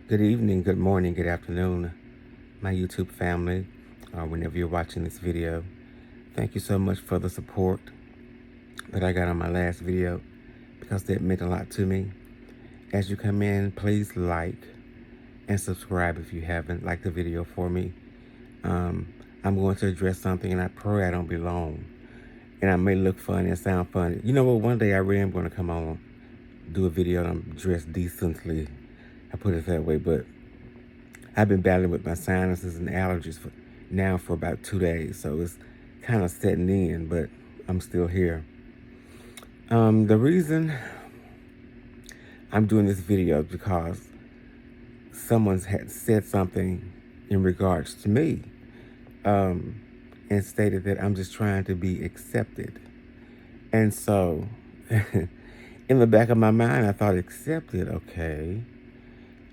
Good evening, good morning, good afternoon, my YouTube family, whenever you're watching this video. Thank you so much for the support that I got on my last video because that meant a lot to me. As you come in, please like and subscribe if you haven't. Like the video for me. I'm going to address something and I pray I don't be long. And I may look funny and sound funny. You know what? One day I really am going to come on, do a video and I'm dressed decently. I put it that way, but I've been battling with my sinuses and allergies for about 2 days, so it's kind of setting in, but I'm still here. The reason I'm doing this video is because someone had said something in regards to me, and stated that I'm just trying to be accepted. And so, in the back of my mind, I thought, accepted, okay.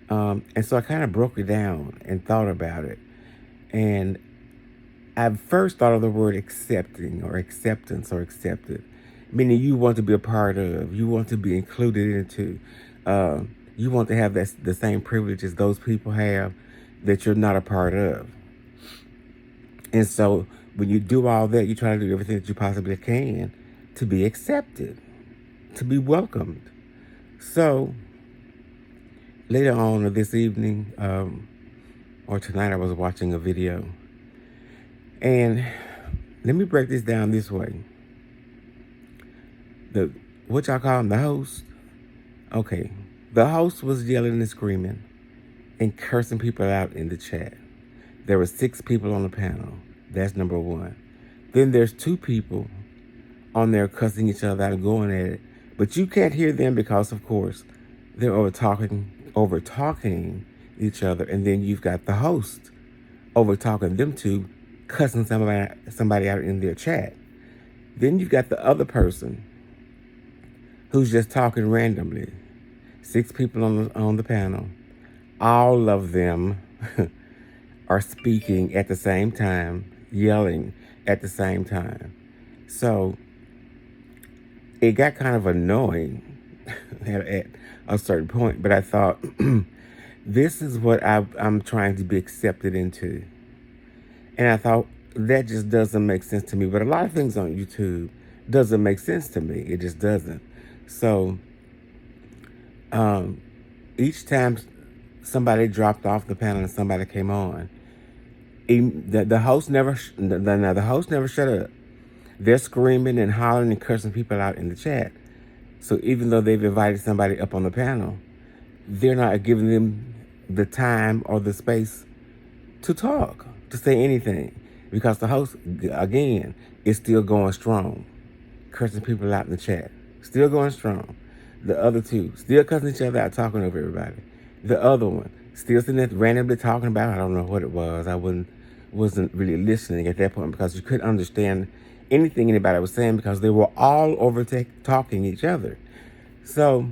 And so I kind of broke it down and thought about it. And I first thought of the word accepting or acceptance or accepted, meaning you want to be a part of, you want to be included into, you want to have the same privileges those people have that you're not a part of. And so when you do all that, you try to do everything that you possibly can to be accepted, to be welcomed. So later on this evening, or tonight, I was watching a video. And let me break this down this way. What y'all call him, the host? Okay. The host was yelling and screaming and cursing people out in the chat. There were 6 people on the panel. That's number 1. Then there's 2 people on there cussing each other out and going at it. But you can't hear them because, of course, they're over talking each other. And then you've got the host over talking them two, cussing somebody out in their chat. Then you've got the other person who's just talking randomly. 6 people on the panel. All of them are speaking at the same time, yelling at the same time. So it got kind of annoying at a certain point, but I thought, this is what I'm trying to be accepted into. And I thought, that just doesn't make sense to me. But a lot of things on YouTube doesn't make sense to me. It just doesn't. So each time somebody dropped off the panel and somebody came on, the host never shut up. They're screaming and hollering and cursing people out in the chat. So even though they've invited somebody up on the panel, they're not giving them the time or the space to talk, to say anything. Because the host, again, is still going strong. Cursing people out in the chat. Still going strong. The other 2, still cussing each other out, talking over everybody. The other one, still sitting there randomly talking about, I don't know what it was. I wasn't really listening at that point because you couldn't understand anything anybody was saying because they were all over talking each other. So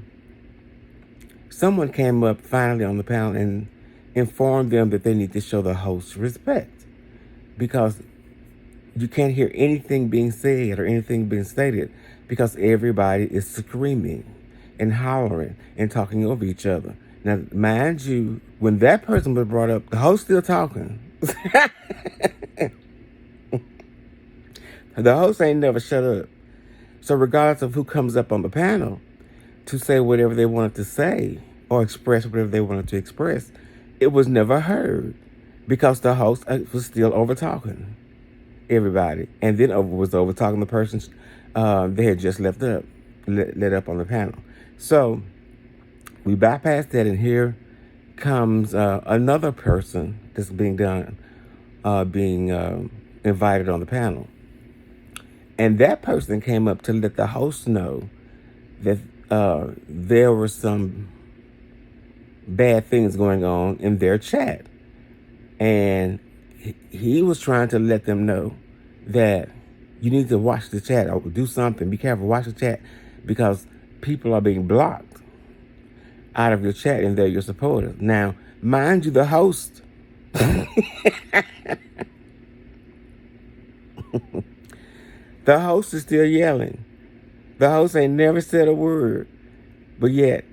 someone came up finally on the panel and informed them that they need to show the host respect because you can't hear anything being said or anything being stated because everybody is screaming and hollering and talking over each other. Now, mind you, when that person was brought up, the host still talking. The host ain't never shut up. So regardless of who comes up on the panel to say whatever they wanted to say or express whatever they wanted to express, it was never heard because the host was still over talking everybody, and then was over talking the person they had just let up on the panel. So we bypassed that, and here comes another person that's being invited on the panel. And that person came up to let the host know that there were some bad things going on in their chat. And he was trying to let them know that you need to watch the chat or do something. Be careful, watch the chat because people are being blocked out of your chat and they're your supporters. Now, mind you, the host the host is still yelling. The host ain't never said a word, but yet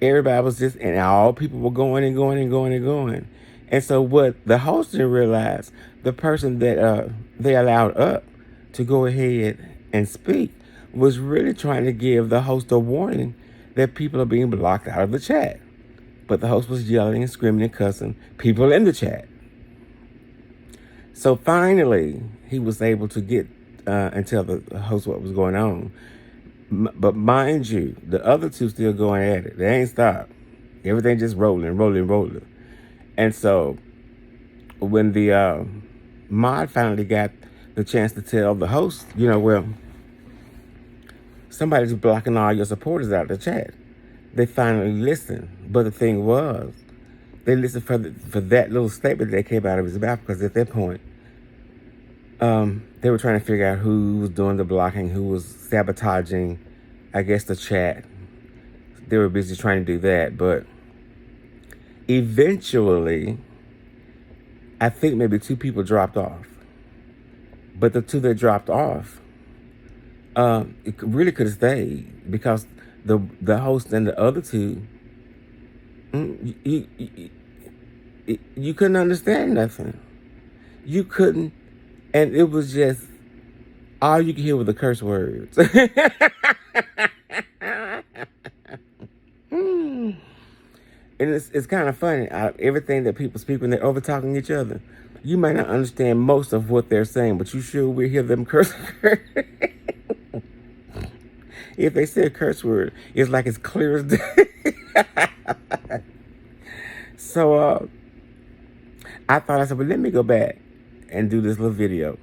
Everybody was just, and all people were going and going and going and going. And so what the host didn't realize, the person that they allowed up to go ahead and speak was really trying to give the host a warning that people are being blocked out of the chat. But the host was yelling and screaming and cussing people in the chat. So finally, he was able to get and tell the host what was going on. But mind you, the other two still going at it. They ain't stopped. Everything just rolling. And so when the mod finally got the chance to tell the host, well, somebody's blocking all your supporters out of the chat, they finally listened. But the thing was, they listened for that little statement that came out of his mouth, because at that point, they were trying to figure out who was doing the blocking, who was sabotaging, I guess, the chat. They were busy trying to do that, but eventually, I think maybe 2 people dropped off. But the 2 that dropped off, it really could have stayed, because the host and the other 2, you couldn't understand nothing. You couldn't, and it was just, all you could hear were the curse words. And it's kind of funny. Everything that people speak when they're over talking each other, you might not understand most of what they're saying, but you sure will hear them curse. If they say a curse word, it's like it's clear as day. So I said, well, let me go back and do this little video,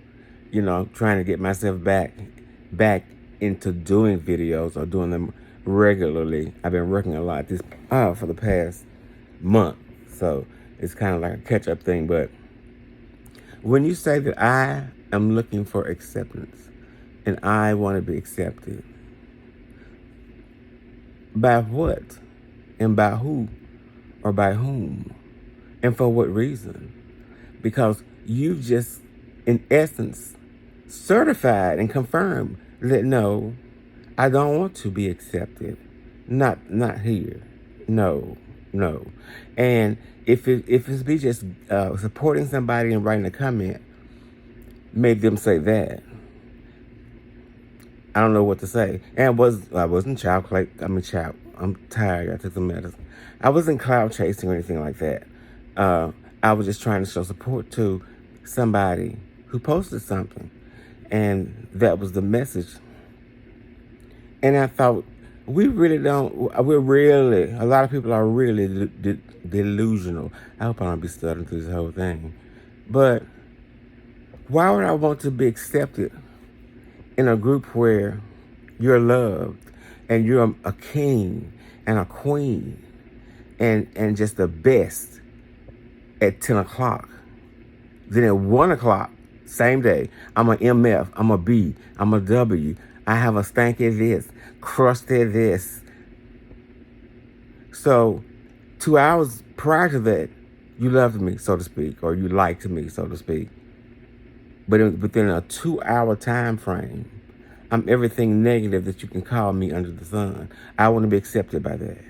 trying to get myself back into doing videos, or doing them regularly. I've been working a lot for the past month, so it's kind of like a catch-up thing. But when you say that I am looking for acceptance and I want to be accepted, by what and by who or by whom and for what reason? Because you just, in essence, certified and confirmed that no, I don't want to be accepted. Not here. No. And if it's me just supporting somebody and writing a comment, made them say that, I don't know what to say. And I wasn't child. I'm tired. I took some medicine. I wasn't cloud chasing or anything like that. I was just trying to show support to somebody who posted something, and that was the message. And I thought, a lot of people are really delusional. I hope I don't be stuttering through this whole thing. But why would I want to be accepted in a group where you're loved and you're a king and a queen and just the best at 10 o'clock? Then at 1 o'clock, same day, I'm a MF, I'm a B, I'm a W, I have a stanky this, crusty this. So 2 hours prior to that, you loved me, so to speak, or you liked me, so to speak. But within a 2-hour time frame, I'm everything negative that you can call me under the sun. I want to be accepted by that.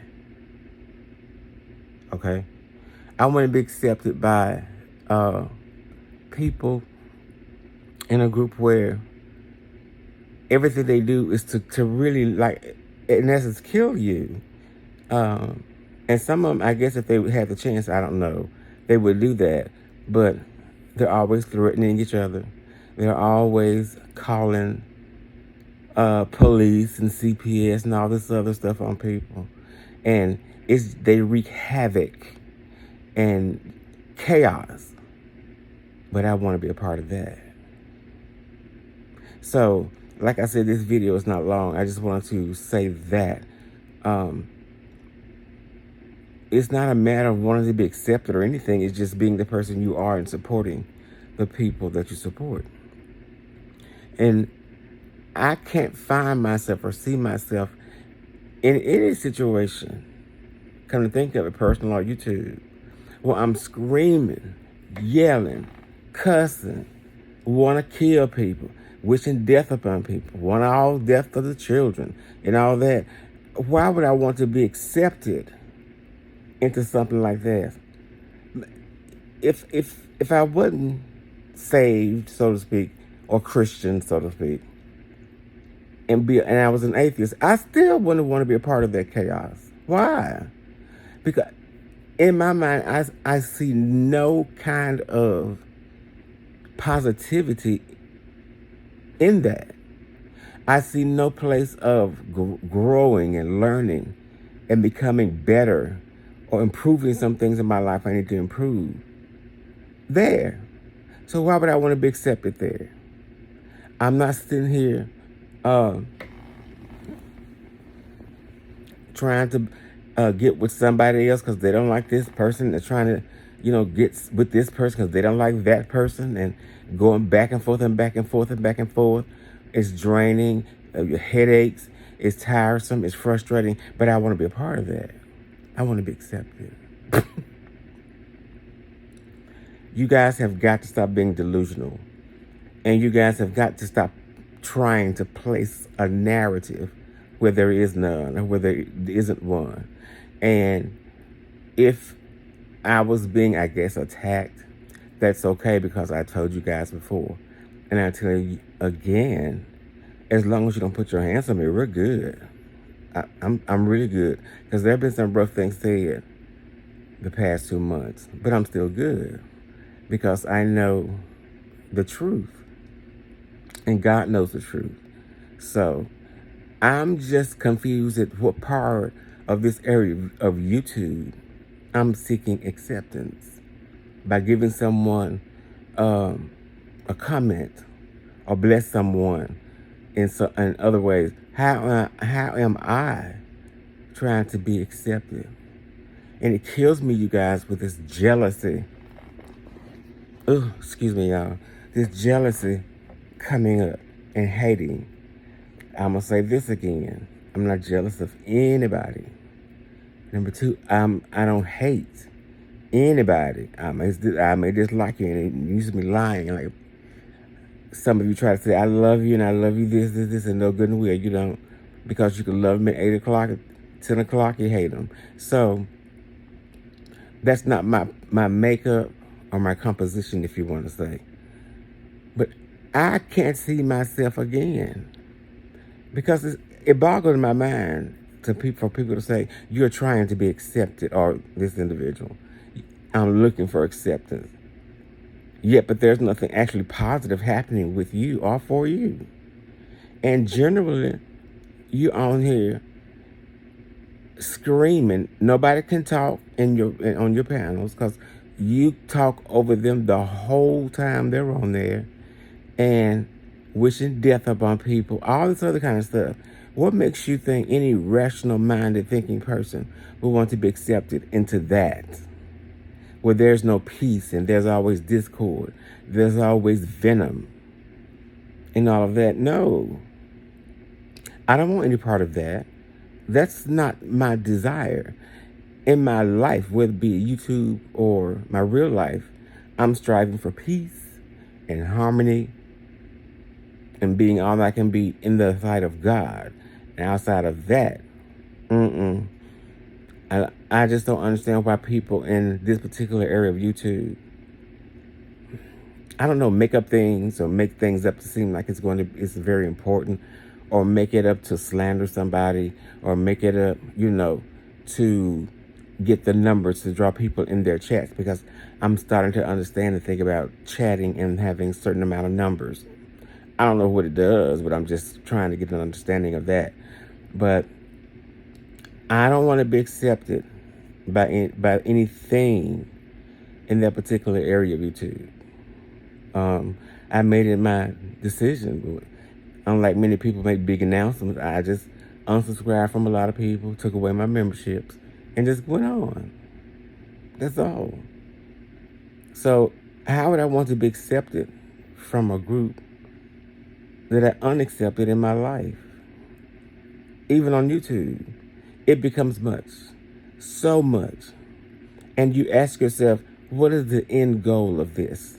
Okay? I want to be accepted by people in a group where everything they do is to really, like, in essence, kill you. And some of them, I guess if they had the chance, I don't know, they would do that. But they're always threatening each other. They're always calling police and CPS and all this other stuff on people. And they wreak havoc and chaos. But I want to be a part of that. So, like I said, this video is not long. I just wanted to say that. It's not a matter of wanting to be accepted or anything. It's just being the person you are and supporting the people that you support. And I can't find myself or see myself in any situation, come to think of it, personal or YouTube, where I'm screaming, yelling, cussing, want to kill people, wishing death upon people, want all death of the children and all that. why would I want to be accepted into something like that? If I wasn't saved, so to speak, or Christian, so to speak, and I was an atheist, I still wouldn't want to be a part of that chaos. Why? Because in my mind, I see no kind of positivity in that. I see no place of growing and learning and becoming better or improving some things in my life I need to improve there. So why would I want to be accepted there? I'm not sitting here trying to get with somebody else because they don't like this person. They're trying to, get with this person because they don't like that person, and going back and forth and back and forth and back and forth. It's draining. Your headaches. It's tiresome. It's frustrating. But I want to be a part of that. I want to be accepted. You guys have got to stop being delusional. And you guys have got to stop trying to place a narrative where there is none or where there isn't one. And if I was being, I guess, attacked, that's okay, because I told you guys before. And I tell you again, as long as you don't put your hands on me, we're good. I'm really good, because there have been some rough things said the past 2 months, but I'm still good because I know the truth, and God knows the truth. So I'm just confused at what part of this area of YouTube I'm seeking acceptance by giving someone a comment or bless someone in other ways. How am I trying to be accepted? And it kills me, you guys, with this jealousy. Oh, excuse me, y'all. This jealousy coming up and hating. I'm gonna say this again. I'm not jealous of anybody. Number two, I don't hate anybody. I may dislike you, and it uses me lying. Like some of you try to say, I love you and I love you this, and no good and will. You don't, because you can love me at 8 o'clock, at 10 o'clock, you hate them. So that's not my makeup or my composition, if you want to say. But I can't see myself again, because it boggles my mind for people to say, you're trying to be accepted, or this individual, I'm looking for acceptance. Yet, but there's nothing actually positive happening with you or for you. And generally, you're on here screaming. Nobody can talk on your panels, because you talk over them the whole time they're on there, and wishing death upon people, all this other kind of stuff. What makes you think any rational-minded thinking person will want to be accepted into that, where there's no peace and there's always discord, there's always venom and all of that? No, I don't want any part of that. That's not my desire. In my life, whether it be YouTube or my real life, I'm striving for peace and harmony and being all I can be in the sight of God. And outside of that, I just don't understand why people in this particular area of YouTube, I don't know, make up things or make things up to seem like it's very important, or make it up to slander somebody, or make it up, to get the numbers to draw people in their chats, because I'm starting to understand and think about chatting and having a certain amount of numbers. I don't know what it does, but I'm just trying to get an understanding of that. But I don't want to be accepted by anything in that particular area of YouTube. I made it my decision. Unlike many people make big announcements, I just unsubscribed from a lot of people, took away my memberships, and just went on. That's all. So how would I want to be accepted from a group that are unaccepted in my life? Even on YouTube, it becomes so much. And you ask yourself, what is the end goal of this?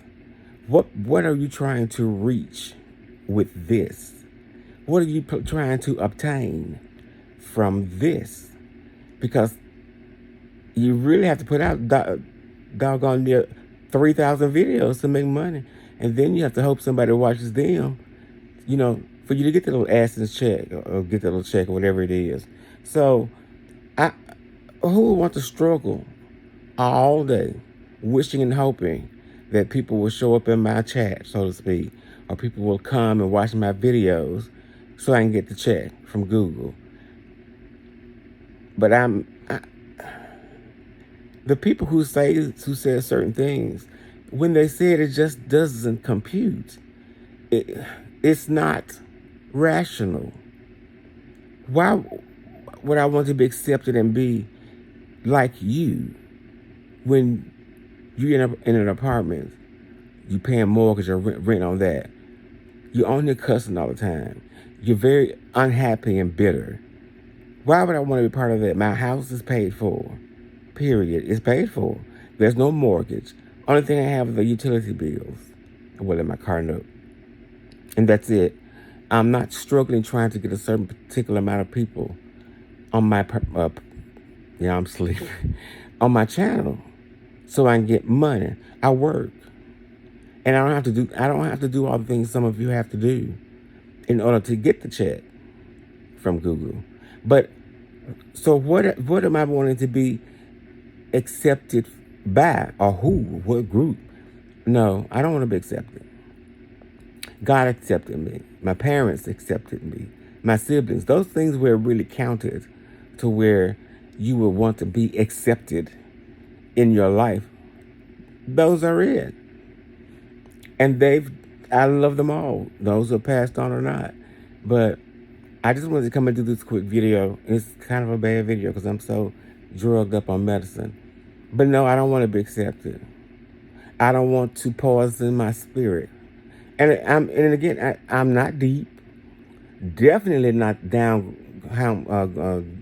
What are you trying to reach with this? What are you trying to obtain from this, because you really have to put out doggone near 3,000 videos to make money. And then you have to hope somebody watches them, for you to get the little AdSense check or get the little check or whatever it is. So who would want to struggle all day wishing and hoping that people will show up in my chat, so to speak, or people will come and watch my videos so I can get the check from Google? But the people who say certain things, when they say it, it just doesn't compute. It's not rational. Why would I want to be accepted and be like you when you're in an apartment, you paying mortgage or rent on that? You're on here cussing all the time. You're very unhappy and bitter. Why would I want to be part of that? My house is paid for. Period. It's paid for. There's no mortgage. Only thing I have are the utility bills. Well, in my car note. And that's it. I'm not struggling trying to get a certain particular amount of people on my, I'm sleeping, on my channel so I can get money. I work. And I don't have to do all the things some of you have to do in order to get the check from Google. But so what am I wanting to be accepted by, or who, what group? No, I don't want to be accepted. God accepted me. My parents accepted me. My siblings. Those things were really counted to where you would want to be accepted in your life. Those are it. And I love them all. Those are passed on or not. But I just wanted to come and do this quick video. It's kind of a bad video because I'm so drugged up on medicine. But no, I don't want to be accepted. I don't want to poison my spirit. And again, I'm not deep. Definitely not down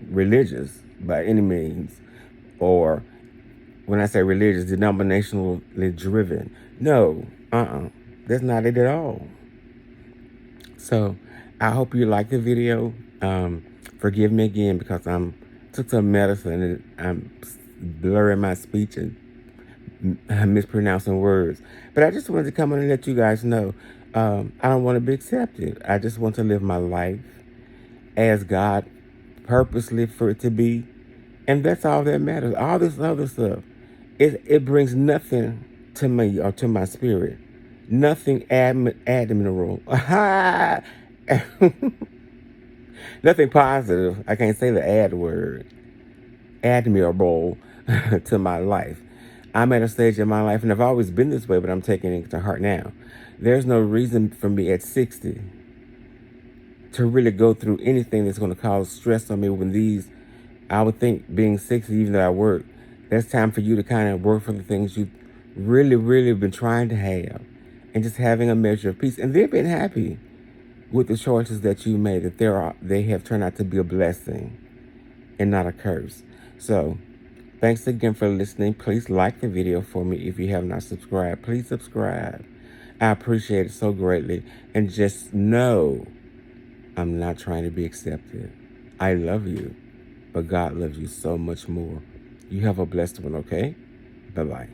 religious by any means. Or when I say religious, denominationally driven. No, that's not it at all. So I hope you like the video. Forgive me again because took some medicine and I'm blurring my speech and mispronouncing words. But I just wanted to come on and let you guys know I don't want to be accepted. I just want to live my life as God purposely for it to be. And that's all that matters. All this other stuff, it brings nothing to me or to my spirit. Nothing admirable. Nothing positive. I can't say the ad word. Admirable to my life. I'm at a stage in my life, and I've always been this way, but I'm taking it to heart now. There's no reason for me at 60 to really go through anything that's going to cause stress on me I would think being 60, even though I work, that's time for you to kind of work for the things you really, really been trying to have, and just having a measure of peace, and then being happy with the choices that you made, that they have turned out to be a blessing and not a curse. So thanks again for listening. Please like the video for me. If you have not subscribed, please subscribe. I appreciate it so greatly. And just know I'm not trying to be accepted. I love you, but God loves you so much more. You have a blessed one, okay? Bye-bye.